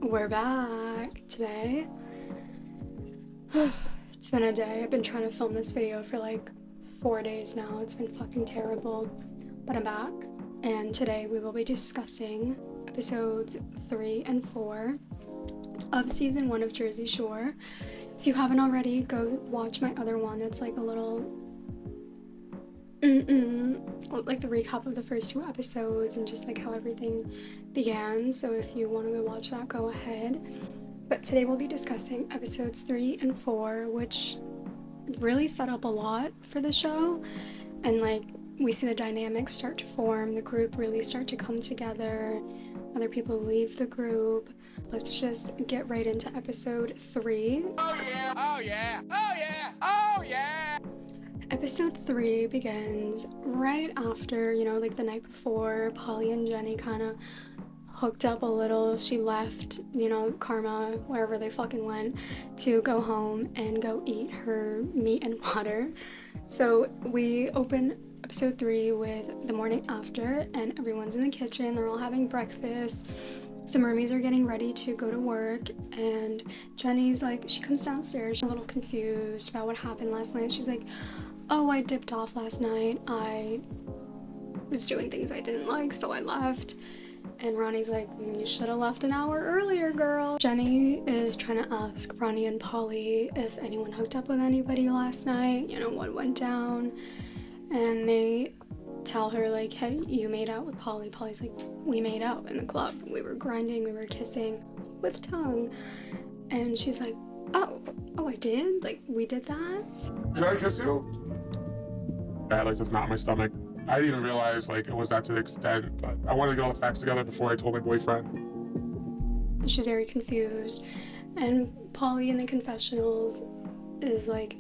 We're back today. It's been a day. I've been trying to film this video for like 4 days now. It's been fucking terrible, but I'm back. And today we will be discussing episodes 3 and 4 of season 1 of Jersey Shore. If you haven't already, go watch my other one that's like a little like the recap of the first 2 episodes and just like how everything began. So if you want to go watch that, go ahead. But today we'll be discussing episodes 3 and 4, which really set up a lot for the show, and like we see the dynamics start to form, the group really start to come together, other people leave the group. Let's just get right into episode 3. Oh yeah, oh yeah, oh yeah, oh yeah! Episode 3 begins right after, like the night before, Polly and Jenny kind of hooked up a little. She left, Karma, wherever they fucking went, to go home and go eat her meat and water. So we open episode 3 with the morning after, and everyone's in the kitchen. They're all having breakfast. Some roomies are getting ready to go to work, and Jenny's like, she comes downstairs, a little confused about what happened last night. She's like, oh, I dipped off last night. I was doing things I didn't like, so I left. And Ronnie's like, you should have left an hour earlier, girl. Jenny is trying to ask Ronnie and Polly if anyone hooked up with anybody last night, what went down. And they tell her like, hey, you made out with Polly. Polly's like, we made out in the club. We were grinding, we were kissing with tongue. And she's like, oh, I did? Like, we did that? Did I kiss you? That was not my stomach. I didn't even realize it was that to the extent, but I wanted to get all the facts together before I told my boyfriend. She's very confused, and Polly in the confessionals is like,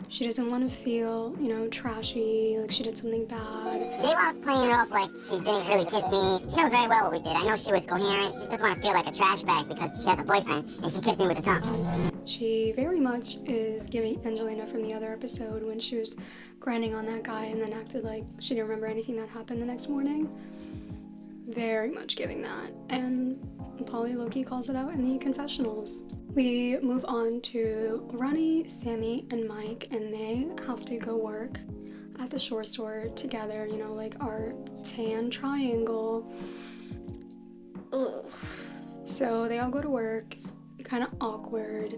she doesn't want to feel, trashy, like she did something bad. J-Wow's playing it off like she didn't really kiss me. She knows very well what we did. I know she was coherent. She just doesn't want to feel like a trash bag because she has a boyfriend, and she kissed me with the tongue. She very much is giving Angelina from the other episode when she was grinding on that guy and then acted like she didn't remember anything that happened the next morning. Very much giving that. And Polly low-key calls it out in the confessionals. We move on to Ronnie, Sammy, and Mike, and they have to go work at the Shore store together, like our tan triangle. Ugh. So they all go to work. It's kind of awkward.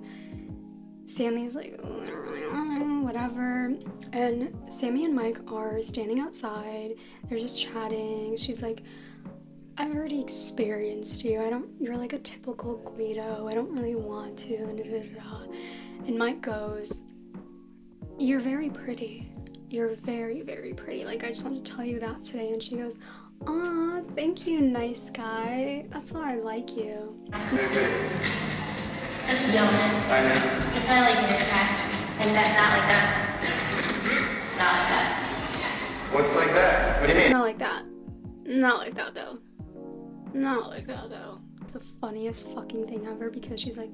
Sammy's like, oh, I don't really know, whatever. And Sammy and Mike are standing outside. They're just chatting. She's like, I've already experienced you. You're like a typical Guido. I don't really want to. And Mike goes, you're very pretty. You're very, very pretty. Like, I just want to tell you that today. And she goes, aw, thank you, nice guy. That's why I like you. Such a gentleman. I know. That's why I like you, nice guy. And that, not like that. Not like that. What's like that? What do you mean? Not like that. Not like that, though. Not like that, though. It's the funniest fucking thing ever because she's like,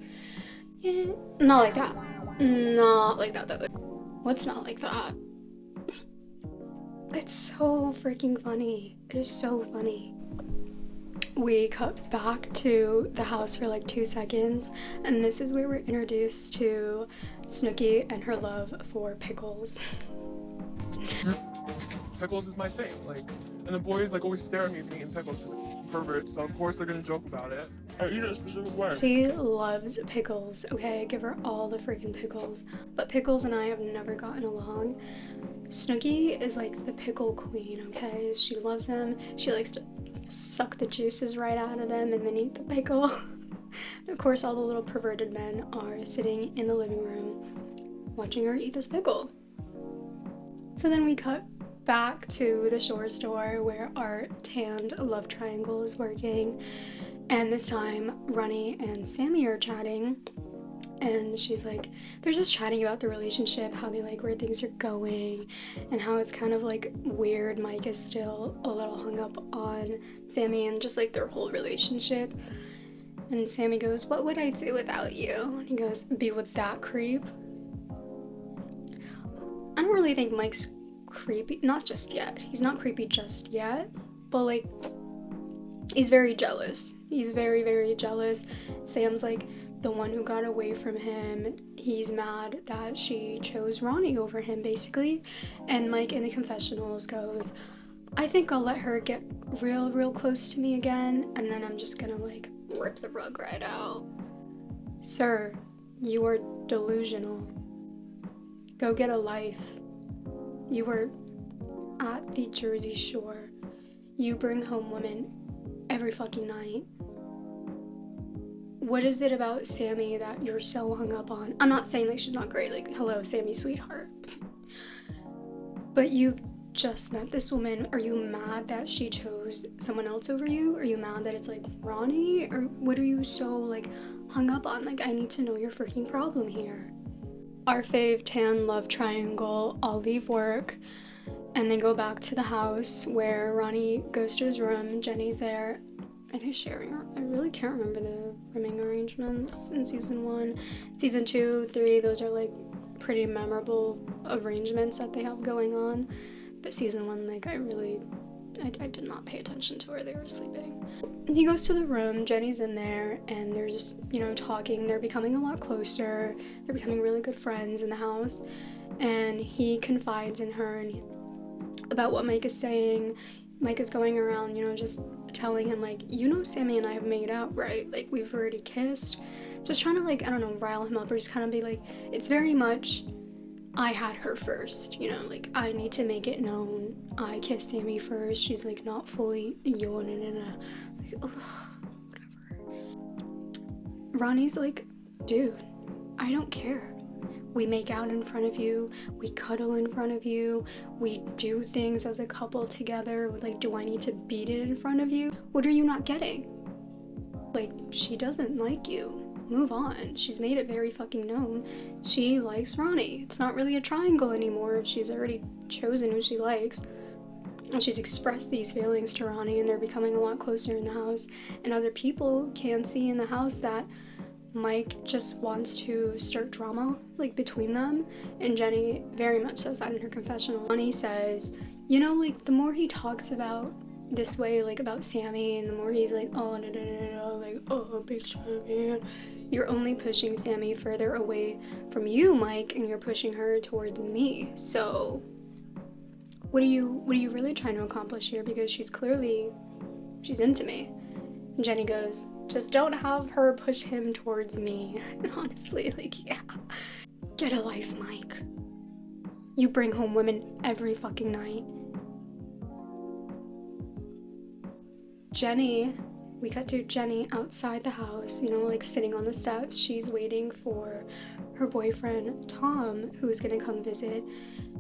yeah, not like that. Not like that, though. What's not like that? It's so freaking funny. It is so funny. We cut back to the house for like 2 seconds, and this is where we're introduced to Snooki and her love for pickles. Pickles is my thing, and the boys always stare at me as me eating pickles because I'm pervert, so of course they're gonna joke about it. I eat it a specific way. She loves pickles, okay? Give her all the freaking pickles. But Pickles and I have never gotten along. Snooki is like the pickle queen, okay? She loves them. She likes to suck the juices right out of them and then eat the pickle. And of course, all the little perverted men are sitting in the living room watching her eat this pickle. So then we cut back to the Shore store where our tanned love triangle is working, and this time Ronnie and Sammy are chatting, and she's like, they're just chatting about the relationship, how they like where things are going, and how it's kind of like weird. Mike is still a little hung up on Sammy and just like their whole relationship. And Sammy goes, what would I do without you? And he goes, be with that creep. I don't really think Mike's creepy, not just yet. He's not creepy just yet, but like he's very jealous. He's very, very jealous. Sam's like the one who got away from him. He's mad that she chose Ronnie over him, basically. And Mike in the confessionals goes, I think I'll let her get real close to me again, and then I'm just gonna like rip the rug right out. Sir, you are delusional. Go get a life. You were at the Jersey Shore. You bring home women every fucking night. What is it about Sammy that you're so hung up on? I'm not saying like she's not great, like hello Sammy sweetheart. But you just met this woman. Are you mad that she chose someone else over you? Are you mad that it's like Ronnie? Or what are you so like hung up on? Like I need to know your freaking problem here. Our fave tan love triangle all leave work and they go back to the house where Ronnie goes to his room. Jenny's there. I think sharing. I really can't remember the rooming arrangements in season 1. Season 2, 3, those are like pretty memorable arrangements that they have going on. But season 1, like I did not pay attention to where they were sleeping. He goes to the room, Jenny's in there, and they're just, you know, talking. They're becoming a lot closer. They're becoming really good friends in the house. And he confides in her about what Mike is saying. Mike is going around, you know, just telling him, like, you know Sammy and I have made out, right? Like, we've already kissed. Just trying to, like, I don't know, rile him up or just kind of be like, it's very much, I had her first, you know, like, I need to make it known. I kissed Sammy first. She's, like, not fully yawning in a, like, ugh, whatever. Ronnie's like, dude, I don't care. We make out in front of you, we cuddle in front of you, we do things as a couple together. Like, do I need to beat it in front of you? What are you not getting? Like, she doesn't like you. Move on. She's made it very fucking known. She likes Ronnie. It's not really a triangle anymore if she's already chosen who she likes. And she's expressed these feelings to Ronnie and they're becoming a lot closer in the house. And other people can see in the house that Mike just wants to start drama, like, between them, and Jenny very much says that in her confessional. Ronnie says, you know, like, the more he talks about this way, like, about Sammy, and the more he's like, oh, no, like, oh, bitch, man, you're only pushing Sammy further away from you, Mike, and you're pushing her towards me. So, what are you really trying to accomplish here? Because she's into me. And Jenny goes, just don't have her push him towards me. And honestly, like, yeah. Get a life, Mike. You bring home women every fucking night. We cut to Jenny outside the house, you know, like sitting on the steps. She's waiting for her boyfriend, Tom, who is gonna come visit.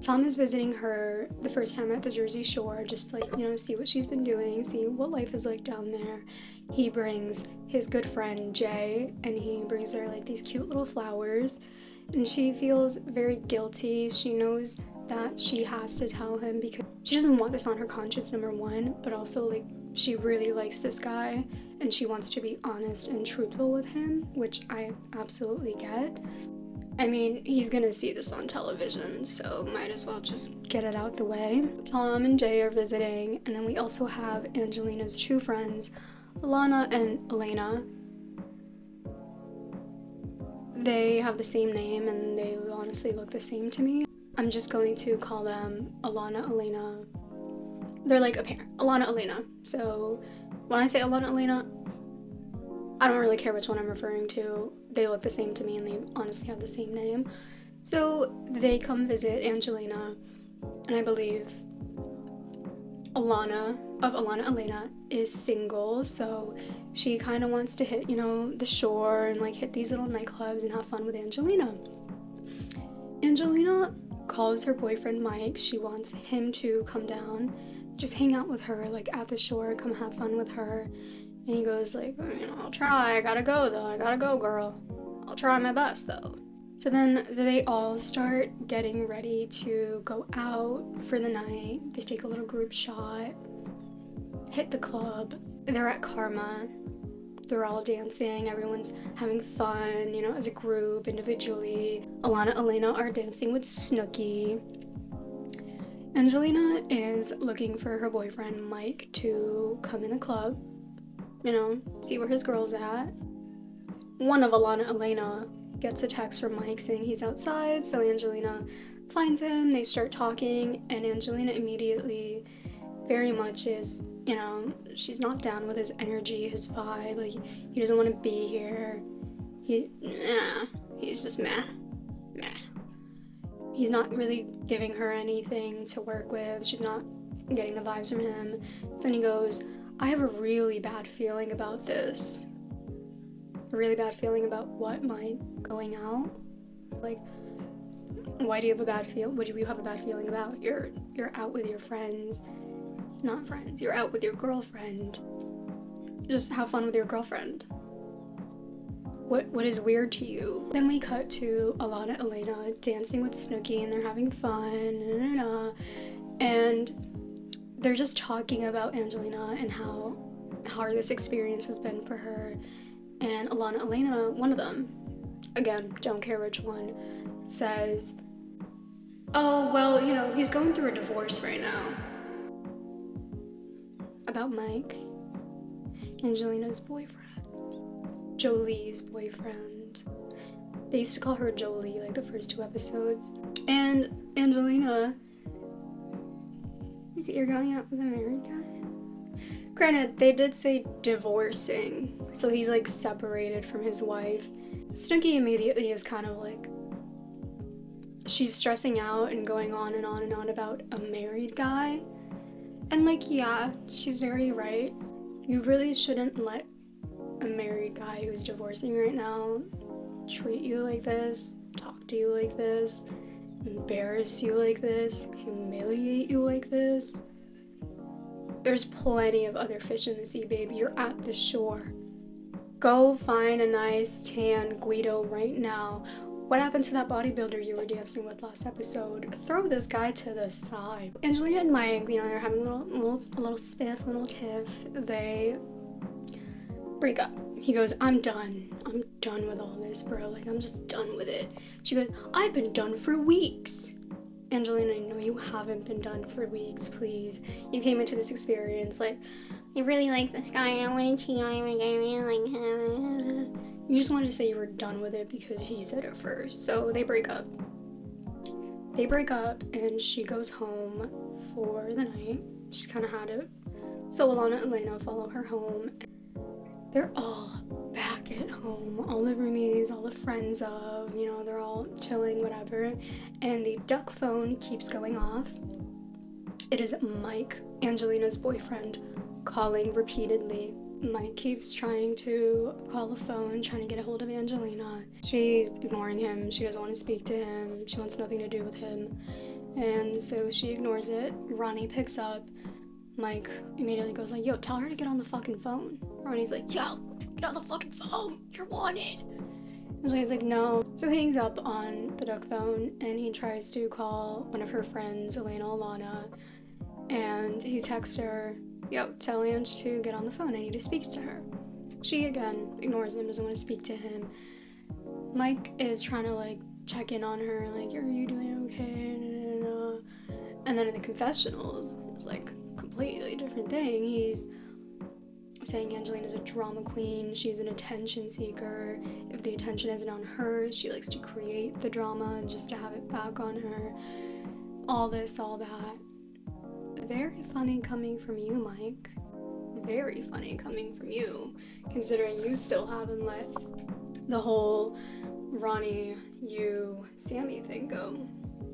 Tom is visiting her the first time at the Jersey Shore, just like, you know, see what she's been doing, see what life is like down there. He brings his good friend, Jay, and he brings her like these cute little flowers. And she feels very guilty. She knows that she has to tell him because she doesn't want this on her conscience, number one, but also, like, she really likes this guy and she wants to be honest and truthful with him, which I absolutely get. I mean, he's gonna see this on television, so might as well just get it out the way. Tom and Jay are visiting, and then we also have Angelina's two friends, Alana and Elena. They have the same name and they honestly look the same to me. I'm just going to call them Alana, Elena. They're like a pair, Alana, Elena. So when I say Alana, Elena, I don't really care which one I'm referring to. They look the same to me and they honestly have the same name. So they come visit Angelina, and I believe Alana Elena is single, so she kind of wants to hit, you know, the shore and like hit these little nightclubs and have fun with Angelina. Angelina calls her boyfriend Mike. She wants him to come down, just hang out with her, like at the shore, come have fun with her. And he goes like, you know, I'll try, I gotta go though, I gotta go, girl. I'll try my best though. So then they all start getting ready to go out for the night. They take a little group shot, hit the club. They're at Karma. They're all dancing. Everyone's having fun, you know, as a group, individually. Alana and Elena are dancing with Snooki. Angelina is looking for her boyfriend Mike to come in the club. you know, see where his girl's at. One of Alana Elena gets a text from Mike saying he's outside, so Angelina finds him, they start talking, and Angelina immediately very much is, you know, she's not down with his energy, his vibe, like, he doesn't want to be here. He's just meh. He's not really giving her anything to work with, she's not getting the vibes from him. Then he goes, I have a really bad feeling about this. A really bad feeling about what, Mike? Going out? Like, why do you have a bad feel? What do you have a bad feeling about? You're out with your friends. Not friends. You're out with your girlfriend. Just have fun with your girlfriend. What is weird to you? Then we cut to Alana Elena dancing with Snooki and they're having fun. And they're just talking about Angelina and how hard this experience has been for her. And Alana Elena, one of them, again, don't care which one, says, oh, well, you know, he's going through a divorce right now. About Mike, Angelina's boyfriend. Jolie's boyfriend. They used to call her Jolie, like, the first 2 episodes. And Angelina, you're going out with a married guy? Granted, they did say divorcing, so he's, like, separated from his wife. Snooki immediately is kind of like, she's stressing out and going on and on and on about a married guy. And, like, yeah, she's very right. You really shouldn't let a married guy who's divorcing right now treat you like this, talk to you like this, embarrass you like this, humiliate you like this. There's plenty of other fish in the sea, babe. You're at the shore. Go find a nice tan Guido right now. What happened to that bodybuilder you were dancing with last episode? Throw this guy to the side. Angelina and Mike, you know, they're having a little spiff, a little tiff. They break up. He goes, I'm done. I'm done with all this, bro. Like, I'm just done with it. She goes, I've been done for weeks. Angelina, no, you haven't been done for weeks, please. You came into this experience like, I really like this guy, I want to cheat on him again, I really like him. You just wanted to say you were done with it because he said it first. So they break up. And she goes home for the night. She's kind of had it. So Alana and Elena follow her home. They're all back at home. All the roomies, all the friends of, you know, they're all chilling, whatever. And the duck phone keeps going off. It is Mike, Angelina's boyfriend, calling repeatedly. Mike keeps trying to call the phone, trying to get a hold of Angelina. She's ignoring him. She doesn't want to speak to him. She wants nothing to do with him. And so she ignores it. Ronnie picks up. Mike immediately goes like, yo, tell her to get on the fucking phone. Ronnie's like, yo, get on the fucking phone. You're wanted. And so he's like, no. So he hangs up on the duck phone and he tries to call one of her friends, Elena Alana. And he texts her, yo, tell Ange to get on the phone. I need to speak to her. She, again, ignores him, doesn't want to speak to him. Mike is trying to, like, check in on her, like, are you doing okay? And then in the confessionals, it's, like, completely different thing. He's saying Angelina's a drama queen. She's an attention seeker. If the attention isn't on her, she likes to create the drama just to have it back on her. All this, all that. Very funny coming from you, Mike. Very funny coming from you, considering you still haven't let the whole Ronnie, you, Sammy thing go.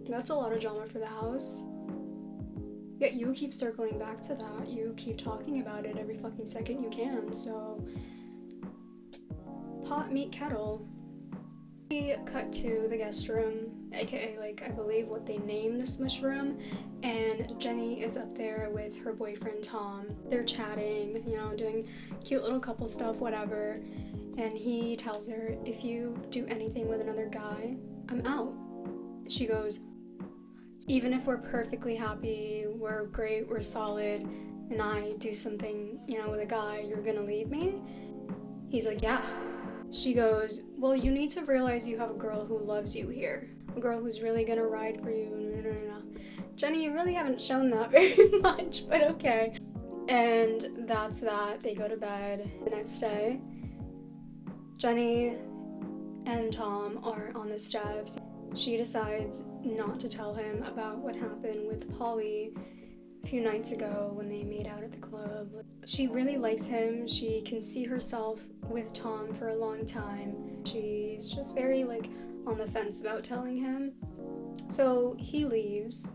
That's a lot of drama for the house. Yet you keep circling back to that. You keep talking about it every fucking second you can, so... Pot, meet, kettle. We cut to the guest room, aka, like, I believe what they named the smush room, and Jenny is up there with her boyfriend Tom. They're chatting, you know, doing cute little couple stuff, whatever, and he tells her, if you do anything with another guy, I'm out. She goes, even if we're perfectly happy, we're great, we're solid, and I do something, you know, with a guy, you're gonna leave me? He's like, yeah. She goes, well, you need to realize you have a girl who loves you here. A girl who's really gonna ride for you. Jenny, you really haven't shown that very much, but okay. And that's that. They go to bed. The next day, Jenny and Tom are on the steps. She decides not to tell him about what happened with Polly a few nights ago when they made out at the club. She really likes him. She can see herself with Tom for a long time. She's just very on the fence about telling him. So he leaves.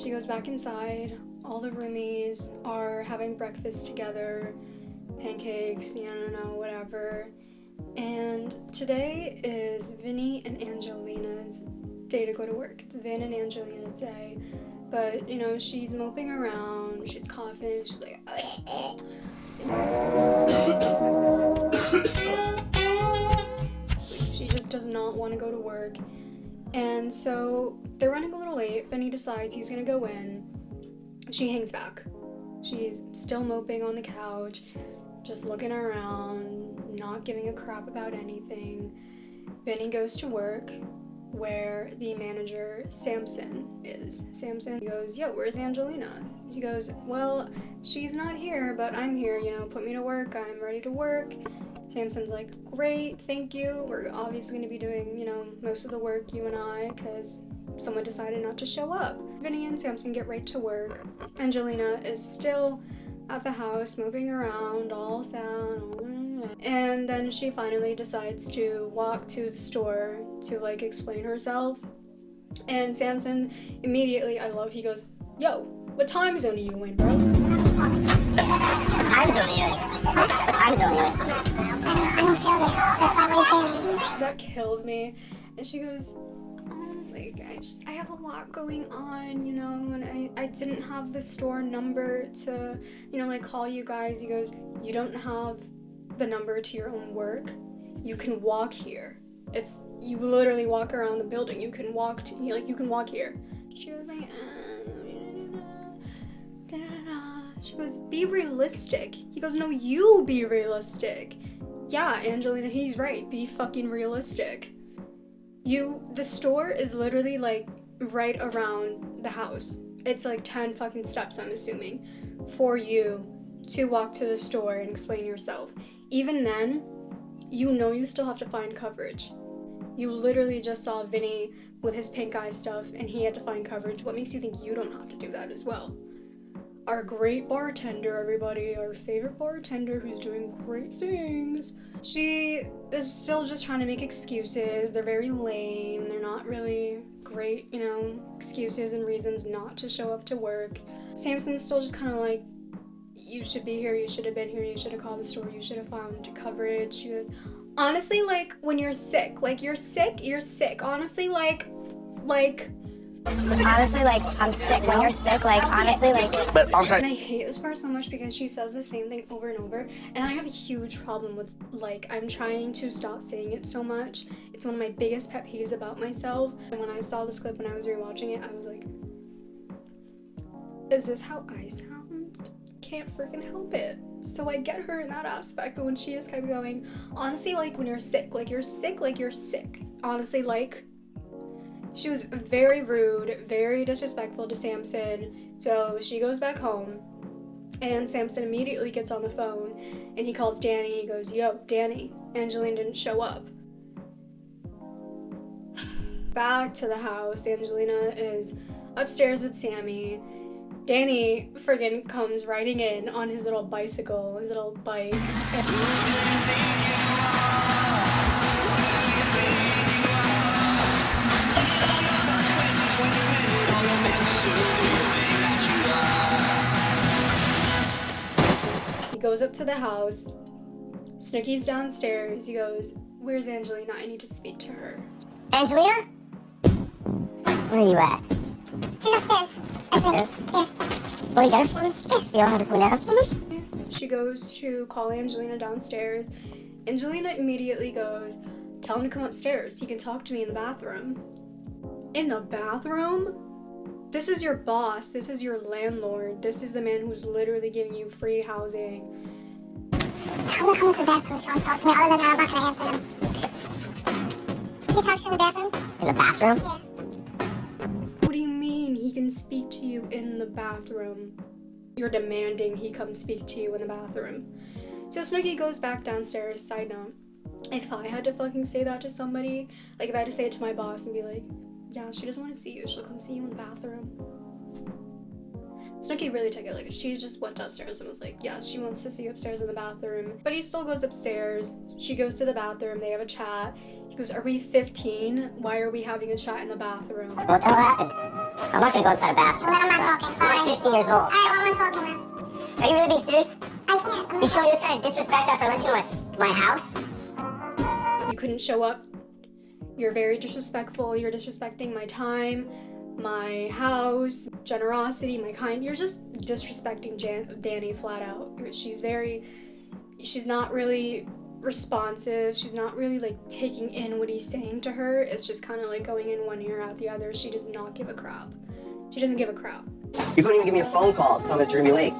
She goes back inside. All the roomies are having breakfast together, pancakes, whatever. And today is Vinny and Angelina's day to go to work. It's Vin and Angelina's day. But, she's moping around, she's coughing, she's like, she just does not want to go to work. And so they're running a little late. Vinny decides he's gonna go in. She hangs back. She's still moping on the couch, just looking around, not giving a crap about anything. Vinny goes to work where the manager, Samson, is. Samson goes, yo, where's Angelina? She goes, well, she's not here, but I'm here, put me to work, I'm ready to work. Samson's like, great, thank you. We're obviously going to be doing, most of the work, you and I, because someone decided not to show up. Vinny and Samson get right to work. Angelina is still at the house, moving around, all sad. And then she finally decides to walk to the store to explain herself. And Samson immediately, he goes, yo, what time zone are you in, bro? What time zone are you in? What time zone are you in? I don't feel it. That's why I'm saying. That kills me. And she goes, I have a lot going on, and I didn't have the store number to, call you guys. He goes, you don't have the number to your own work. You can walk here. You literally walk around the building. You can walk you can walk here. She was like, she goes, be realistic. He goes, no, you be realistic. Yeah, Angelina, he's right. Be fucking realistic. The store is literally right around the house. It's 10 fucking steps, I'm assuming, for you to walk to the store and explain yourself. Even then, you still have to find coverage. You literally just saw Vinny with his pink eye stuff and he had to find coverage. What makes you think you don't have to do that as well? Our great bartender, everybody, our favorite bartender who's doing great things. She is still just trying to make excuses. They're very lame. They're not really great, excuses and reasons not to show up to work. Samson's still just kind of you should be here, you should have been here, you should have called the store, you should have found coverage. She goes, honestly, when you're sick, you're sick. Honestly, Honestly, I'm sick. When you're sick, honestly, But I'm And I hate this part so much because she says the same thing over and over, and I have a huge problem with, I'm trying to stop saying it so much. It's one of my biggest pet peeves about myself. And when I saw this clip when I was rewatching it, I was like, is this how I sound? Can't freaking help it. So I get her in that aspect, but when she just kept going, honestly, when you're sick, you're sick. Honestly, she was very rude, very disrespectful to Samson. So she goes back home, and Samson immediately gets on the phone, and he calls Danny. He goes, yo, Danny, Angelina didn't show up. Back to the house, Angelina is upstairs with Sammy. Danny friggin' comes riding in on his little bicycle, his little bike. He goes up to the house. Snooki's downstairs. He goes, where's Angelina? I need to speak to her. Angelina? Where are you at? She's upstairs. Upstairs? Yeah. Will you get her for me? Yeah. You don't have it for me now? Mm-hmm. She goes to call Angelina downstairs. Angelina immediately goes, tell him to come upstairs. He can talk to me in the bathroom. In the bathroom? This is your boss. This is your landlord. This is the man who's literally giving you free housing. Tell him to come to the bathroom if he wants to talk to me. Other than that, I'm not going to answer him. Can you talk to him in the bathroom? In the bathroom? Yeah. What do you mean he can speak to you in the bathroom? you're demanding he come speak to you in the bathroom. So Snooki goes back downstairs. Side note, if I had to fucking say that to somebody, like if I had to say it to my boss and be like, yeah, she doesn't want to see you, she'll come see you in the bathroom. Snooki really took it, like she just went upstairs and was like, yeah, she wants to see you upstairs in the bathroom. But he still goes upstairs. She goes to the bathroom, they have a chat. He goes, are we 15? Why are we having a chat in the bathroom? What the hell happened? I'm not gonna go inside a bathroom. Well, then I'm not talking. Sorry. I'm 15 years old. Alright, well, I'm not talking then. Are you really being serious? I can't. You show me this kind of disrespect after I let you in my house? You couldn't show up. You're very disrespectful. You're disrespecting my time, my house, generosity, my kind. You're just disrespecting Danny flat out. She's not really responsive. She's not really like taking in what he's saying to her. It's just kind of like going in one ear out the other. She does not give a crap. She doesn't give a crap. You couldn't even give me a phone call to tell me that you're gonna be late.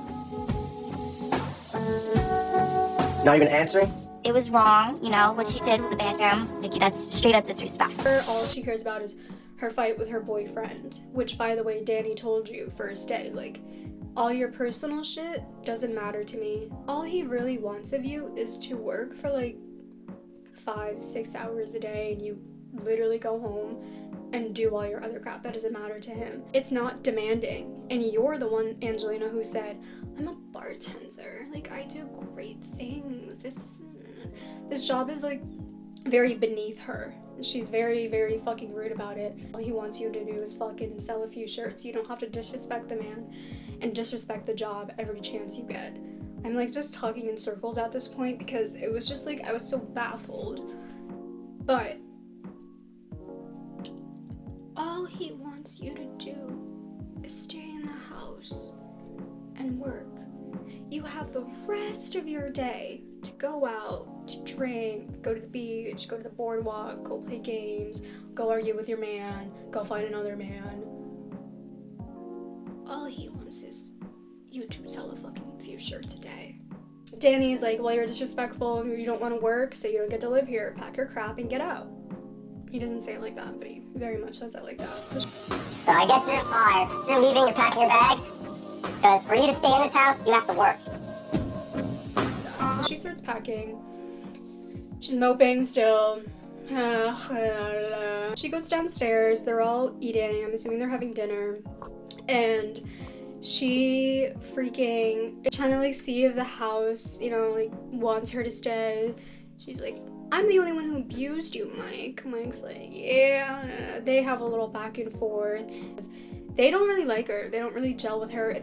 Not even answering? It was wrong, you know, what she did with the bathroom. Like, that's straight up disrespect. All she cares about is her fight with her boyfriend, which, by the way, Danny told you first day, like, all your personal shit doesn't matter to me. All he really wants of you is to work for, like, 5-6 hours a day, and you literally go home and do all your other crap. That doesn't matter to him. It's not demanding. And you're the one, Angelina, who said, I'm a bartender. Like, I do great things. This job is, like, very beneath her. She's very, very fucking rude about it. All he wants you to do is fucking sell a few shirts. You don't have to disrespect the man and disrespect the job every chance you get. I'm, like, just talking in circles at this point because it was just, like, I was so baffled. But all he wants you to do is stay in the house and work. You have the rest of your day to go out, to drink, go to the beach, go to the boardwalk, go play games, go argue with your man, go find another man. All he wants is you to sell a fucking few shirts a day. Danny's like, well, you're disrespectful and you don't want to work, so you don't get to live here. Pack your crap and get out. He doesn't say it like that, but he very much says it like that. So I guess you're fired. So you're leaving, you're packing your bags? Because for you to stay in this house, you have to work. So she starts packing. She's moping still. She goes downstairs. They're all eating. I'm assuming they're having dinner. And she freaking trying to like see if the house, you know, like wants her to stay. She's like, I'm the only one who abused you, Mike. Mike's like, yeah. They have a little back and forth. They don't really like her. They don't really gel with her.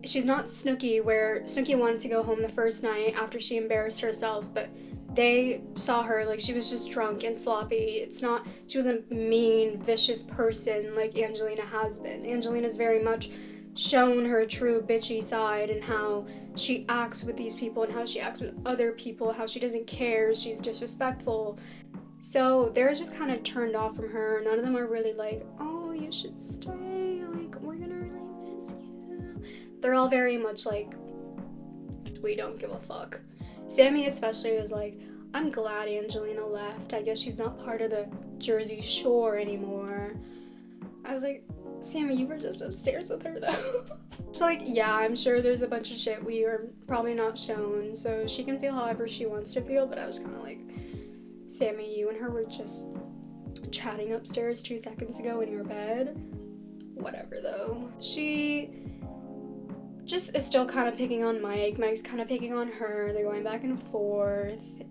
She's not Snooki, where Snooki wanted to go home the first night after she embarrassed herself, but they saw her like she was just drunk and sloppy. She wasn't a mean, vicious person like Angelina has been. Angelina's very much shown her true bitchy side and how she acts with these people and how she acts with other people, how she doesn't care, she's disrespectful. So they're just kind of turned off from her. None of them are really like, oh, you should stay, like, we're gonna really miss you. They're all very much like, we don't give a fuck. Sammy especially is like, I'm glad Angelina left. I guess she's not part of the Jersey Shore anymore. I was like, Sammy, you were just upstairs with her though. She's like, yeah, I'm sure there's a bunch of shit we are probably not shown, so she can feel however she wants to feel, but I was kind of like, Sammy, you and her were just chatting upstairs 2 seconds ago in your bed. Whatever though. She just is still kind of picking on Mike. Mike's kind of picking on her. They're going back and forth.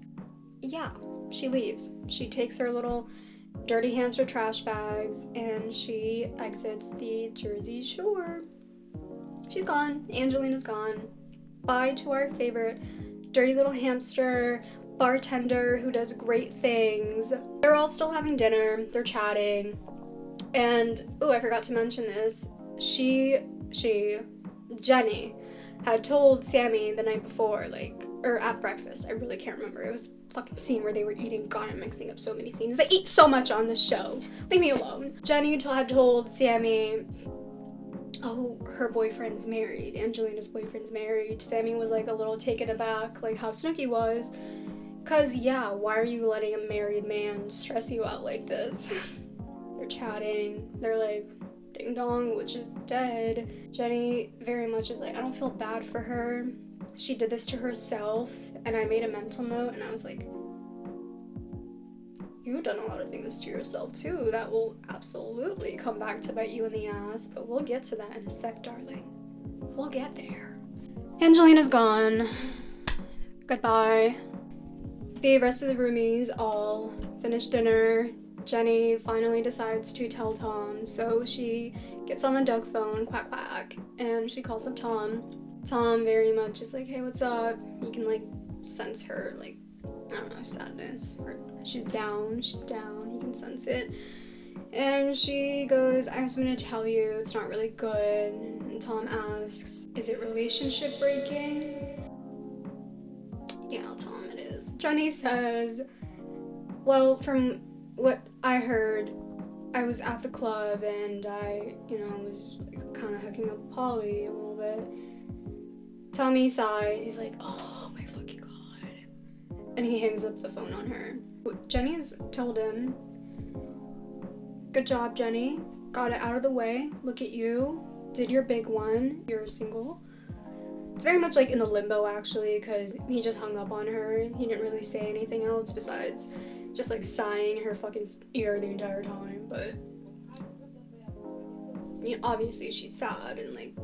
Yeah, she leaves. She takes her little dirty hamster trash bags and she exits the Jersey Shore. She's gone. Angelina's gone. Bye to our favorite dirty little hamster bartender who does great things. They're all still having dinner. They're chatting. And, oh, I forgot to mention this. Jenny had told Sammy the night before, like, or at breakfast, I really can't remember. It was a fucking scene where they were eating. God, I'm mixing up so many scenes. They eat so much on this show. Leave me alone. Jenny had told Sammy, oh, her boyfriend's married. Angelina's boyfriend's married. Sammy was, like, a little taken aback, like how Snooki was. 'Cause, yeah, why are you letting a married man stress you out like this? They're chatting. They're like, Ding Dong, which is dead. Jenny very much is like, I don't feel bad for her. She did this to herself. And I made a mental note and I was like, you've done a lot of things to yourself too. That will absolutely come back to bite you in the ass. But we'll get to that in a sec, darling. We'll get there. Angelina's gone. Goodbye. The rest of the roomies all finished dinner. Jenny finally decides to tell Tom, so she gets on the Doug phone, quack quack, and she calls up Tom. Tom very much is like, hey, what's up? You can like sense her, like, I don't know, sadness, or she's down, you can sense it. And she goes, I have something to tell you, it's not really good. And Tom asks, is it relationship breaking? Yeah, Tom, it is. Jenny says, well, from what I heard, I was at the club and I, was kind of hooking up with Polly a little bit. Tommy sighs, he's like, oh my fucking god. And he hangs up the phone on her. Jenny's told him, good job, Jenny. Got it out of the way. Look at you. Did your big one. You're single. It's very much like in the limbo, actually, because he just hung up on her. He didn't really say anything else besides just like sighing in her fucking ear the entire time. But obviously she's sad and like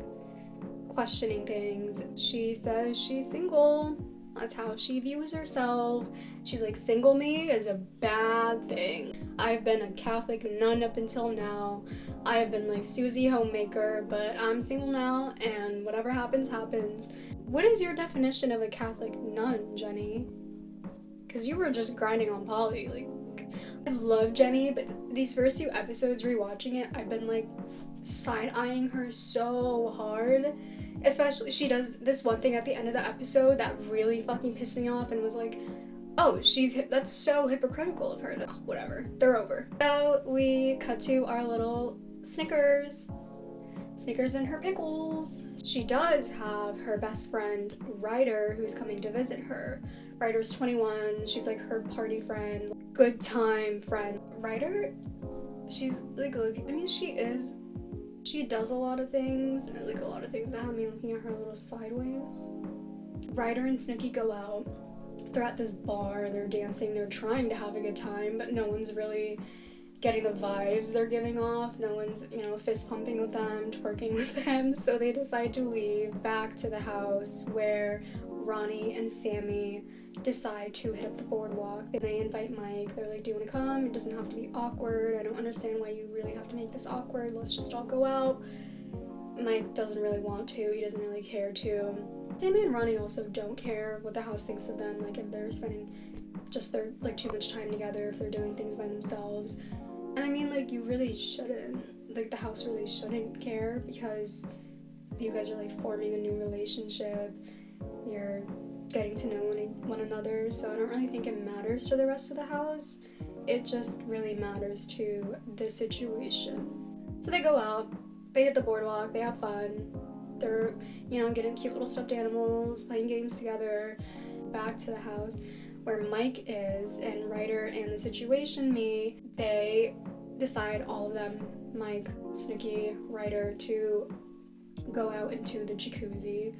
questioning things. She says she's single. That's how she views herself. She's like, single me is a bad thing. I've been a Catholic nun up until now. I have been like Susie Homemaker, but I'm single now and whatever happens, happens. What is your definition of a Catholic nun, Jenny? Because you were just grinding on Polly. Like, I love Jenny, but these first few episodes, rewatching it, I've been like side-eyeing her so hard. Especially, she does this one thing at the end of the episode that really fucking pissed me off and was like, oh, that's so hypocritical of her. Whatever, they're over. So we cut to our little Snickers and her pickles. She does have her best friend, Ryder, who's coming to visit her. Ryder's 21, she's like her party friend, good time friend. Ryder, she's like, she does a lot of things, and like a lot of things that have me looking at her a little sideways. Ryder and Snooki go out. They're at this bar, they're dancing, they're trying to have a good time, but no one's really getting the vibes they're giving off. No one's, fist pumping with them, twerking with them, so they decide to leave back to the house where Ronnie and Sammy decide to hit up the boardwalk. They invite Mike. They're like, do you want to come? It doesn't have to be awkward. I don't understand why you really have to make this awkward. Let's just all go out. Mike doesn't really want to. He doesn't really care to. Sammy and Ronnie also don't care what the house thinks of them. Like, if they're spending just their, like, too much time together, if they're doing things by themselves. And I mean, like, you really shouldn't. Like, the house really shouldn't care because you guys are, like, forming a new relationship. You're getting to know one another, so I don't really think it matters to the rest of the house. It just really matters to the situation. So they go out, they hit the boardwalk, they have fun. They're, getting cute little stuffed animals, playing games together. Back to the house where Mike is and Ryder and the situation me, they decide, all of them, Mike, Snooki, Ryder, to go out into the jacuzzi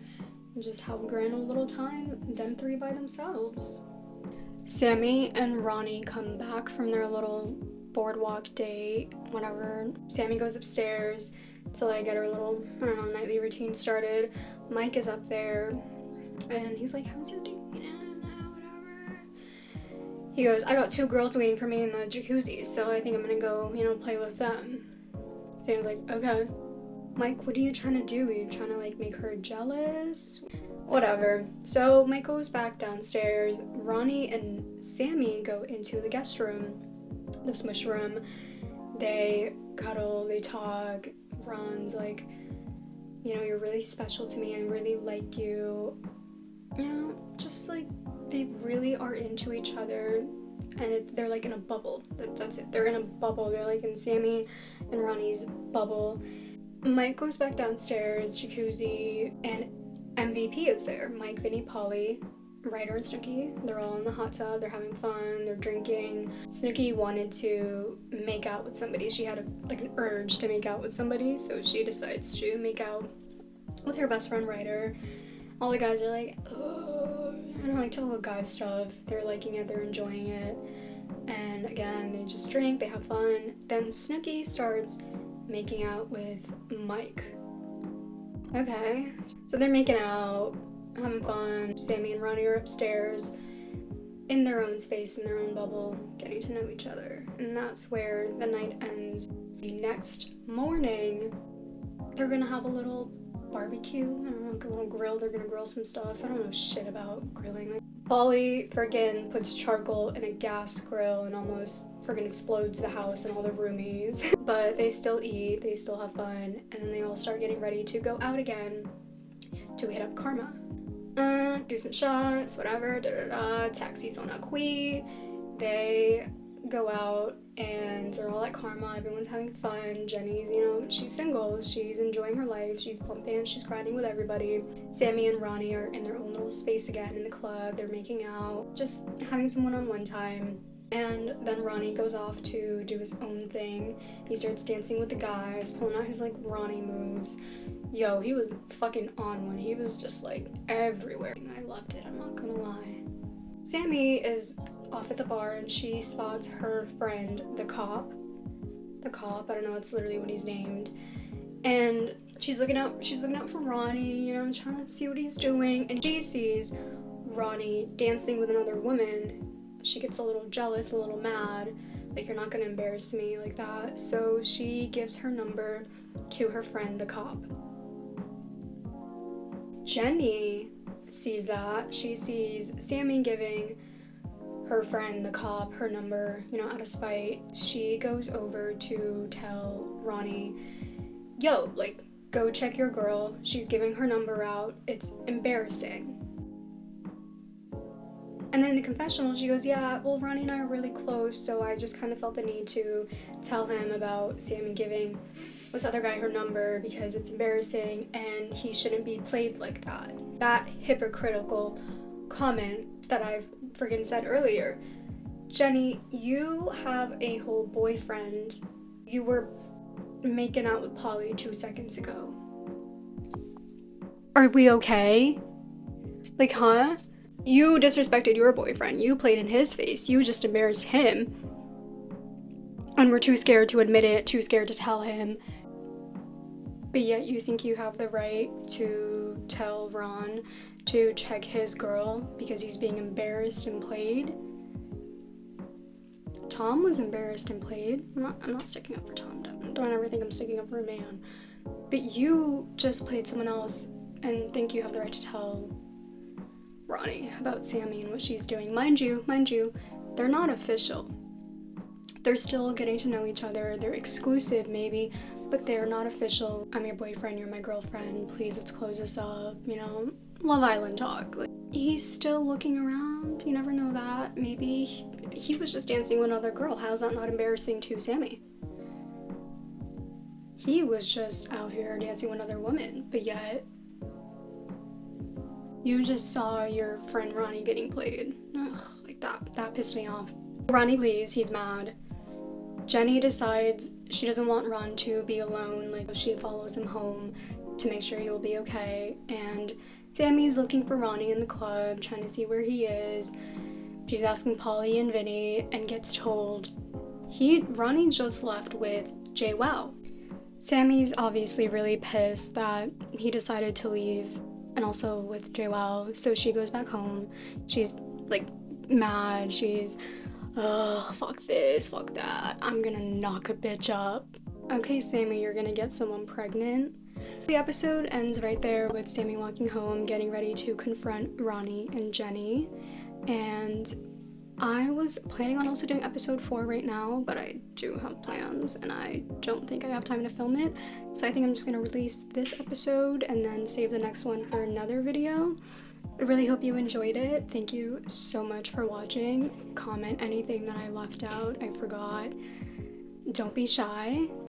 and just have a grand old little time, them three by themselves. Sammy and Ronnie come back from their little boardwalk date, whatever. Sammy goes upstairs to like get her little, nightly routine started. Mike is up there and he's like, how's your date? Whatever. He goes, I got 2 girls waiting for me in the jacuzzi, so I think I'm gonna go, play with them. Sam's like, okay. Mike, what are you trying to do? Are you trying to like make her jealous? Whatever. So Mike goes back downstairs. Ronnie and Sammy go into the guest room, the smush room. They cuddle, they talk. Ron's like, you're really special to me. I really like you. Just like they really are into each other. And they're like in a bubble. That's it. They're in a bubble. They're like in Sammy and Ronnie's bubble. Mike goes back downstairs, jacuzzi, and MVP is there. Mike, Vinny, Polly. Ryder and Snooki, they're all in the hot tub, they're having fun, they're drinking. Snooki wanted to make out with somebody. She had an urge to make out with somebody, so she decides to make out with her best friend Ryder. All the guys are like, oh, I don't like typical guy stuff. They're liking it, they're enjoying it. And again, they just drink, they have fun. Then Snooki starts making out with Mike. Okay, so they're making out, having fun. Sammy and Ronnie are upstairs in their own space, in their own bubble, getting to know each other. And that's where the night ends. The next morning, they're gonna have a little barbecue. I don't know, like a little grill. They're gonna grill some stuff. I don't know shit about grilling. Polly friggin' puts charcoal in a gas grill and almost friggin' explodes the house and all the roomies. But they still eat, they still have fun, and then they all start getting ready to go out again to hit up Karma. Do some shots, whatever, taxis on Aqui. They go out and they're all at Karma, everyone's having fun. Jenny's, she's single, she's enjoying her life, she's pumping, she's grinding with everybody. Sammy and Ronnie are in their own little space again in the club, they're making out, just having some one-on-one time. And then Ronnie goes off to do his own thing. He starts dancing with the guys, pulling out his Ronnie moves. Yo, he was fucking on one. He was just everywhere. I loved it, I'm not gonna lie. Sammy is off at the bar and she spots her friend, the cop. I don't know, that's literally what he's named. And she's looking out for Ronnie, trying to see what he's doing. And she sees Ronnie dancing with another woman. She gets a little jealous, a little mad, you're not gonna embarrass me like that. So she gives her number to her friend, the cop. Jenny sees that. She sees Sammy giving her friend, the cop, her number, out of spite. She goes over to tell Ronnie, yo, go check your girl. She's giving her number out. It's embarrassing. And then in the confessional, she goes, yeah, well, Ronnie and I are really close, so I just kind of felt the need to tell him about Sammy giving this other guy her number because it's embarrassing and he shouldn't be played like that. That hypocritical comment that I've friggin' said earlier. Jenny, you have a whole boyfriend. You were making out with Polly 2 seconds ago. Are we okay? Huh? You disrespected your boyfriend. You played in his face. You just embarrassed him. And we're too scared to admit it, too scared to tell him. But yet you think you have the right to tell Ron to check his girl because he's being embarrassed and played? Tom was embarrassed and played. I'm not sticking up for Tom. Don't ever think I'm sticking up for a man. But you just played someone else and think you have the right to tell Ronnie about Sammy and what she's doing. Mind you, they're not official. They're still getting to know each other. They're exclusive maybe, but they're not official. I'm your boyfriend, you're my girlfriend. Please, let's close this up, Love Island talk. He's still looking around. You never know that. Maybe he was just dancing with another girl. How's that not embarrassing to Sammy? He was just out here dancing with another woman, but yet you just saw your friend Ronnie getting played. Ugh, that pissed me off. Ronnie leaves, he's mad. Jenny decides she doesn't want Ron to be alone, she follows him home to make sure he'll be okay. And Sammy's looking for Ronnie in the club, trying to see where he is. She's asking Polly and Vinny and gets told Ronnie just left with JWoww. Sammy's obviously really pissed that he decided to leave, and also with JWoww, so she goes back home. She's mad. She's, ugh, fuck this, fuck that. I'm gonna knock a bitch up. Okay, Sammy, you're gonna get someone pregnant. The episode ends right there with Sammy walking home, getting ready to confront Ronnie and Jenny. And I was planning on also doing episode 4 right now, but I do have plans and I don't think I have time to film it. So I think I'm just gonna release this episode and then save the next one for another video. I really hope you enjoyed it. Thank you so much for watching. Comment anything that I left out, I forgot. Don't be shy.